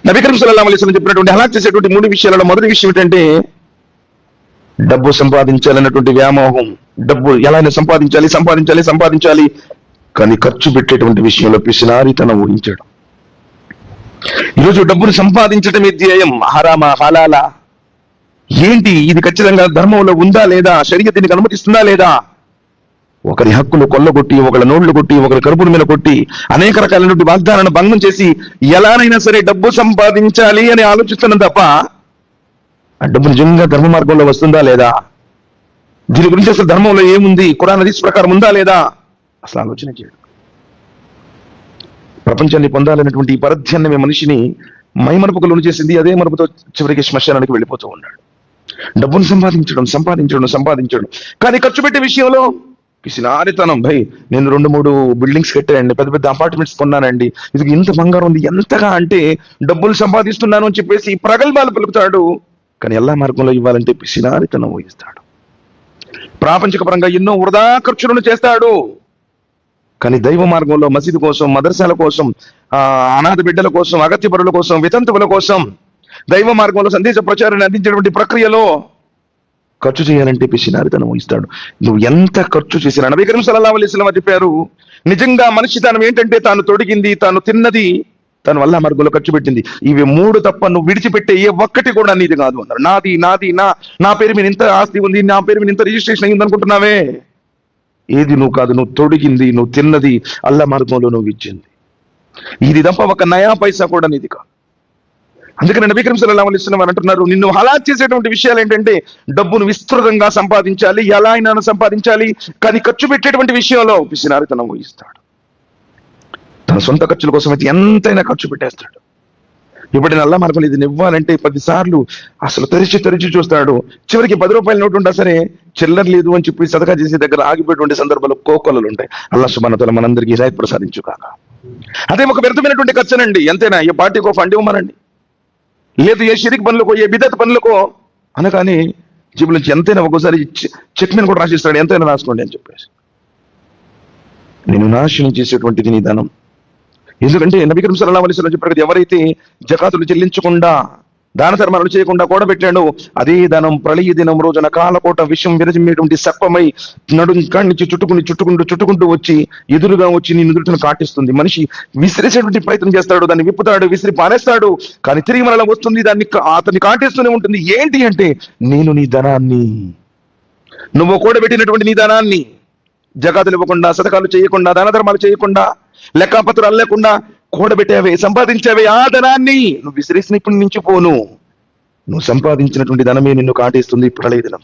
నబీ కరీం సల్లల్లాహు అలైహి వసల్లం చెప్పినటువంటి హలాక్ చేసేటువంటి 3 విషయాలలో మొదటి విషయం ఏంటంటే డబ్బు సంపాదించాలన్నటువంటి వ్యామోహం. డబ్బు ఎలా అయినా సంపాదించాలి కానీ ఖర్చు పెట్టేటువంటి విషయంలో పిసినారితనం ఊహించడం. ఈరోజు డబ్బును సంపాదించడమే ధ్యేయం. హరామా హలాలా ఏంటి, ఇది ఖచ్చితంగా ధర్మంలో ఉందా లేదా, షరియత్ దీనికి అనుమతిస్తుందా లేదా, ఒకరి హక్కులు కొల్లగొట్టి, ఒకళ్ళ నోళ్లు కొట్టి, ఒకరి కరుపుల మీద కొట్టి, అనేక రకాలైనటువంటి వాగ్దానాన్ని భంగం చేసి ఎలానైనా సరే డబ్బు సంపాదించాలి అని ఆలోచిస్తున్నాం తప్ప ఆ డబ్బు నిజంగా ధర్మ మార్గంలో వస్తుందా లేదా, దీని గురించి అసలు ధర్మంలో ఏముంది, ఖురాన్ హదీస్ ప్రకారం ఉందా లేదా అసలు ఆలోచన చేయడం. ప్రపంచాన్ని పొందాలనేటువంటి ఈ పరధ్యాన్నమే మనిషిని మైమరుపుకు లోను చేసింది. అదే మరుపుతో చివరికి శ్మశానానికి వెళ్ళిపోతూ ఉన్నాడు. డబ్బును సంపాదించడం కానీ ఖర్చు పెట్టే విషయంలో పిసినారితనం. భయ్, నేను 2-3 బిల్డింగ్స్ కట్టానండి, పెద్ద పెద్ద అపార్ట్మెంట్స్ కొన్నానండి, ఇది ఇంత బంగారం ఉంది, ఎంతగా అంటే డబ్బులు సంపాదిస్తున్నాను అని చెప్పేసి ప్రగల్భాలు పలుకుతాడు. కానీ ఎలా మార్గంలో ఇవ్వాలంటే పిసినారితనం ఊహిస్తాడు. ప్రాపంచిక పరంగా ఎన్నో వృధా ఖర్చులను చేస్తాడు. కానీ దైవ మార్గంలో మసీదు కోసం, మదర్సాల కోసం, అనాథ బిడ్డల కోసం, అగత్య పరుల కోసం, వితంతువుల కోసం దైవ మార్గంలో సందేశ ప్రచారాన్ని అందించేటువంటి ప్రక్రియలో ఖర్చు చేయాలంటే పిసినారితనం ఊహిస్తాడు. నువ్వు ఎంత ఖర్చు చేసినా, నబీ కరీం సల్లల్లాహు అలైహి వసల్లం చెప్పారు, నిజంగా మనిషితనం ఏంటంటే తాను తొడిగింది, తాను తిన్నది, తను వల్ల మార్గంలో ఖర్చు పెట్టింది, ఇవి 3 తప్ప నువ్వు విడిచిపెట్టే ఏ ఒక్కటి కూడా నీది కాదు అన్నారు. నా పేరు మీద ఇంత ఆస్తి ఉంది, నా పేరు మీద ఇంత రిజిస్ట్రేషన్ అయింది అనుకుంటున్నావే, ఏది నువ్వు కాదు. నువ్వు తొడిగింది, నువ్వు తిన్నది, అల్లా మార్గంలో నువ్వు ఇచ్చింది, ఇది తప్ప ఒక నయా పైసా కూడా నీది కాదు. అందుకని నబీ కరీం సల్లల్లాహు అలైహి వసల్లం అంటున్నారు, నిన్ను హలాక్ చేసేటువంటి విషయాలు ఏంటంటే డబ్బును విస్తృతంగా సంపాదించాలి, ఎలా అయినా సంపాదించాలి, కానీ ఖర్చు పెట్టేటువంటి విషయంలో పిసినారితనం ఊహిస్తాడు. తన సొంత ఖర్చుల కోసం అయితే ఎంతైనా ఖర్చు పెట్టేస్తాడు. ఇప్పుడు అల్లా మార్గంలో ఇది ఇవ్వాలంటే 10 సార్లు అసలు తెరిచి చూస్తాడు. చివరికి 10 రూపాయల నోటు ఉంటా సరే చిల్లర లేదు అని చెప్పి సదకా చేసే దగ్గర ఆగిపోయేటువంటి సందర్భాలు కోకొల్లలు ఉంటాయి. అల్లాహ్ సుబ్హానహు వ తఆలా మనందరికీ హిదాయత్ ప్రసాదించు కాక. అదే ఒక వ్యర్థమైనటువంటి ఖర్చునండి, ఎంతైనా ఏ పార్టీకో ఫండ్ ఇవ్వమనండి, లేదు ఏ షిరిక్ పనులకో, ఏ బిదత్ పనులకో అనగానే జేబుల నుంచి ఎంతైనా ఒక్కోసారి చెక్ మీద కూడా రాసిస్తాడు, ఎంతైనా రాసుకోండి అని చెప్పేసి. నేను నాశనం చేసేటువంటిది నీ ధనం. ఎందుకంటే నబీ కరీం సల్లల్లాహు అలైహి వసల్లం చెప్పారు, ఎవరైతే జకాతులు చెల్లించకుండా, దాన ధర్మాలు చేయకుండా కూడబెట్టాడో అదే ధనం ప్రళయ దినం రోజున కాలకోట విషం విరజిమ్మేటువంటి సర్పమై కాడి నుంచి చుట్టుకుంటూ వచ్చి ఎదురుగా వచ్చి నీ నుదుటిని కాటిస్తుంది. మనిషి విసిరేసేటువంటి ప్రయత్నం చేస్తాడు, దాన్ని విప్పుతాడు, విసిరి పారేస్తాడు, కానీ తిరిగి మరలా వస్తుంది, అతన్ని కాటేస్తూనే ఉంటుంది. ఏంటి అంటే, నేను నీ ధనాన్ని, నువ్వు కూడబెట్టినటువంటి నీ ధనాన్ని జకాతులు ఇవ్వకుండా, సదకాలు చేయకుండా, దాన ధర్మాలు చేయకుండా, లెక్కపత్రాలు లేకుండా కూడబెట్టావే, సంపాదించావే, ఆ ధనాన్ని నువ్వు విసిరేసిన ఇప్పుడు మించిపోను. నువ్వు సంపాదించినటువంటి ధనమే నిన్ను కాటేస్తుంది ప్రళయ దినం.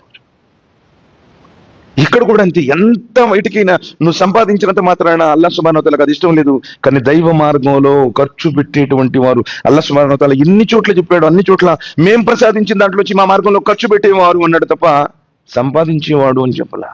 ఇక్కడ కూడా అంతే, ఎంత బయటికైనా నువ్వు సంపాదించినంత మాత్రాన అల్లాహ్ సుబ్హానహు వ తఆలాకు అది ఇష్టం లేదు. కానీ దైవ మార్గంలో ఖర్చు పెట్టేటువంటి వారు అల్లాహ్ సుబ్హానహు వ తఆలా ఎన్ని చోట్ల చెప్పాడు, అన్ని చోట్ల మేం ప్రసాదించిన దాంట్లో మా మార్గంలో ఖర్చు పెట్టేవారు అన్నాడు తప్ప సంపాదించేవాడు అని చెప్పలా.